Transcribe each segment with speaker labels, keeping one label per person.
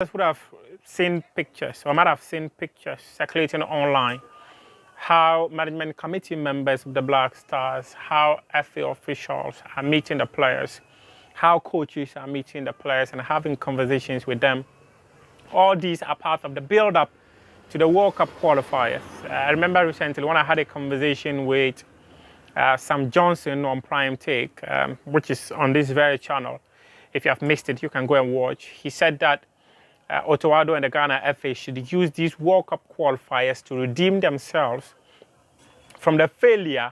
Speaker 1: would have seen pictures, or might have seen pictures circulating online, how management committee members of the Black Stars, how FA officials are meeting the players, how coaches are meeting the players and having conversations with them. All these are part of the build-up to the World Cup qualifiers. I remember recently when I had a conversation with Sam Johnson on Prime Take, which is on this very channel. If you have missed it, you can go and watch. He said that Ottawa and the Ghana FA should use these World Cup qualifiers to redeem themselves from the failure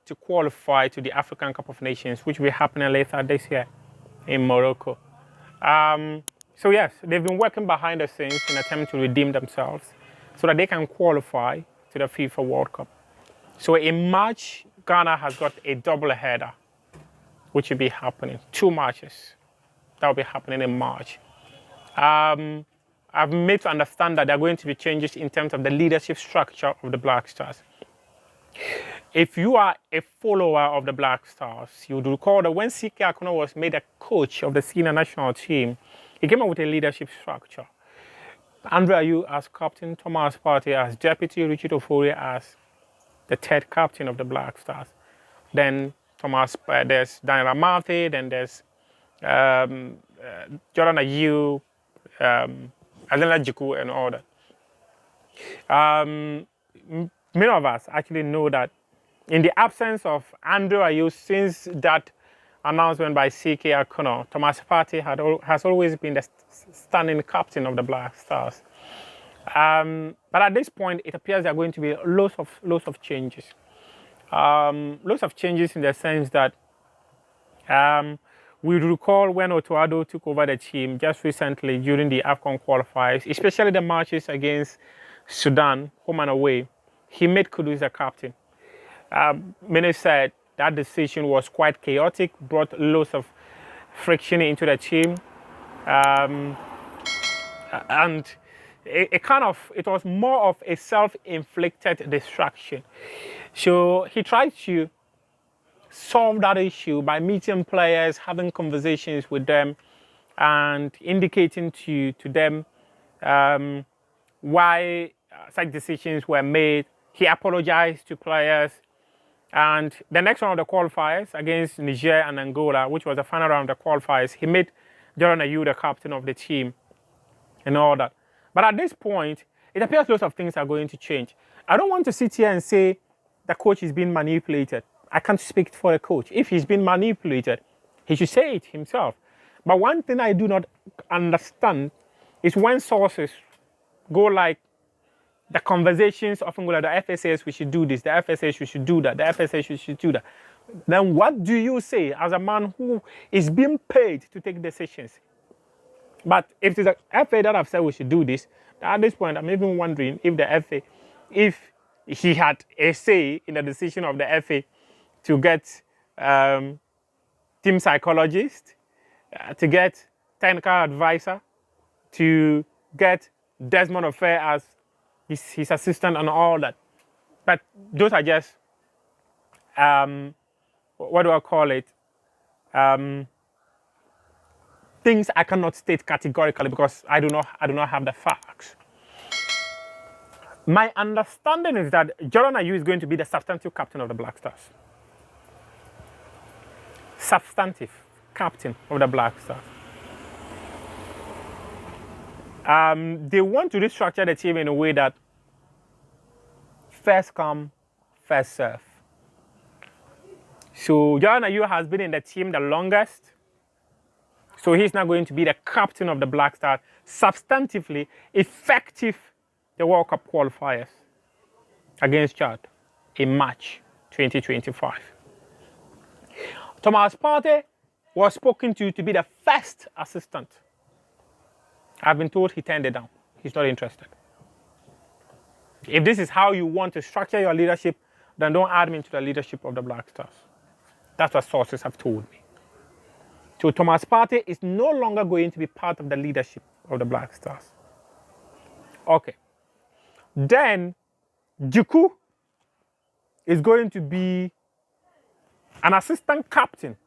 Speaker 1: to qualify to the African Cup of Nations, which will be happening later this year in Morocco. So yes, they've been working behind the scenes in an attempt to redeem themselves so that they can qualify to the FIFA World Cup. So in March, Ghana has got a double header, which will be happening, 2 matches. That will be happening in March. I've made to understand that there are going to be changes in terms of the leadership structure of the Black Stars. If you are a follower of the Black Stars, you would recall that when C.K. Akuna was made a coach of the senior national team, he came up with a leadership structure. Ayew as captain, Thomas Partey as deputy, Richard Ofori as the third captain of the Black Stars. Then there's Daniel Amartey, then there's Jordan Ayew, Adela Jiku, and all that. Many of us actually know that in the absence of Andrew Ayew, since that announcement by C.K. Akuna, Thomas Partey has always been the standing captain of the Black Stars. But at this point, it appears there are going to be lots of changes. Lots of changes in the sense that we recall when Ottawa took over the team just recently during the AFCON qualifiers, especially the matches against Sudan, home and away, he made Kudus the captain. Many said that decision was quite chaotic, brought lots of friction into the team, and it was more of a self-inflicted distraction. So he tried to solve that issue by meeting players, having conversations with them, and indicating to them why such decisions were made. He apologized to players. And the next one of the qualifiers against Niger and Angola, which was the final round of the qualifiers, he made Jordan Ayew the captain of the team and all that. But at this point, it appears lots of things are going to change. I don't want to sit here and say the coach is being manipulated. I can't speak for a coach. If he's been manipulated, he should say it himself. But one thing I do not understand is when sources go like, the conversations often go like, the FA says we should do this, the FA says we should do that, the FA says we should do that. Then what do you say as a man who is being paid to take decisions? But if it's the FA that have said we should do this, at this point, I'm even wondering if the FA, if he had a say in the decision of the FA to get team psychologist, to get technical advisor, to get Desmond Affair as his assistant and all that. But those are just, what do I call it? Things I cannot state categorically because I do not have the facts. My understanding is that Jordan Ayew is going to be the substantive captain of the Black Stars. Substantive captain of the Black Stars. They want to restructure the team in a way that first come, first serve. So Jordan Ayew has been in the team the longest. So he's now going to be the captain of the Black Stars, substantively effective the World Cup qualifiers against Chad in March 2025. Thomas Partey was spoken to be the first assistant. I've been told he turned it down. He's not interested. If this is how you want to structure your leadership, then don't add me into the leadership of the Black Stars. That's what sources have told me. So Thomas Partey is no longer going to be part of the leadership of the Black Stars. Okay. Then Jiku is going to be an assistant captain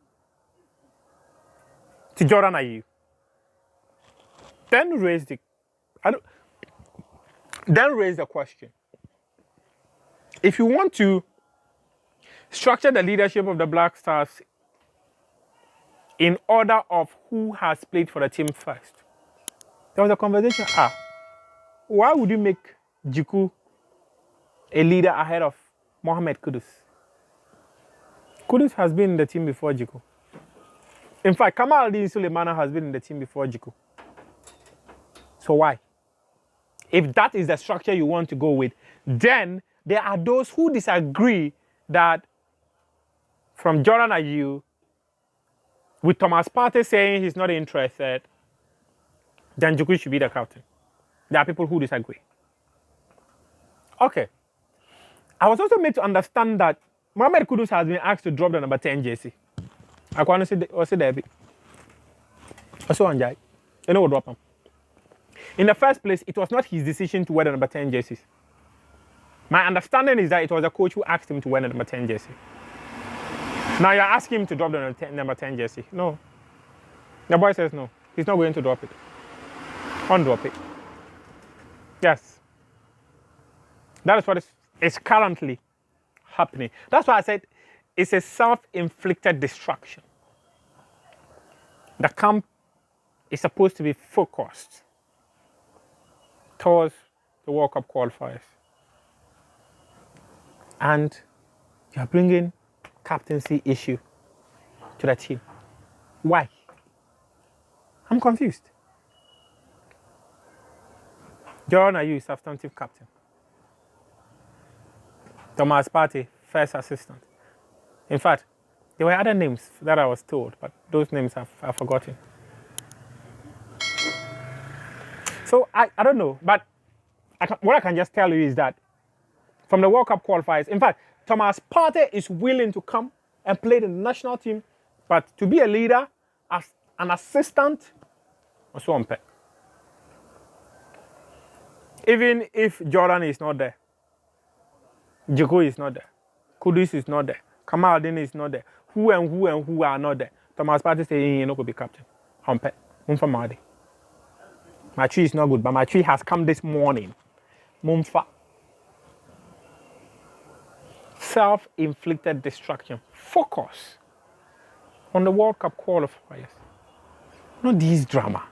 Speaker 1: to Jordan Ayew. Then raise the, I don't, then raise the question. If you want to structure the leadership of the Black Stars in order of who has played for the team first, there was a conversation. Why would you make Jiku a leader ahead of Mohamed Kudus? Kudus has been in the team before Jiku. In fact, Kamal Din Suleimana has been in the team before Jiku. So why? If that is the structure you want to go with, then there are those who disagree that from Jordan Ayew, with Thomas Partey saying he's not interested, then Jiku should be the captain. There are people who disagree. Okay. I was also made to understand that Mohamed Kudus has been asked to drop the number 10 jersey. I want to say David. Also on Jai. You know what drop him. In the first place, it was not his decision to wear the number 10 jerseys. My understanding is that it was the coach who asked him to wear the number 10 jersey. Now you're asking him to drop the number 10 jersey. No. The boy says no. He's not going to drop it. Undrop it. Yes. That is what is currently happening. That's why I said it's a self-inflicted destruction. The camp is supposed to be focused towards the World Cup qualifiers. And you're bringing captaincy issue to the team. Why? I'm confused. Jordan Ayew is substantive captain. Thomas Partey, first assistant. In fact, there were other names that I was told, but those names I've forgotten. So I don't know, but what I can just tell you is that from the World Cup qualifiers, in fact, Thomas Partey is willing to come and play the national team, but to be a leader as an assistant, or so on. Even if Jordan is not there, Jiku is not there, Kudus is not there, Kamal Din is not there, who are not there. Thomas Partey saying he not going to be captain. Mumfa. My tree is not good, but my tree has come this morning. Mumfa. Self-inflicted destruction. Focus on the World Cup qualifiers. Not these drama.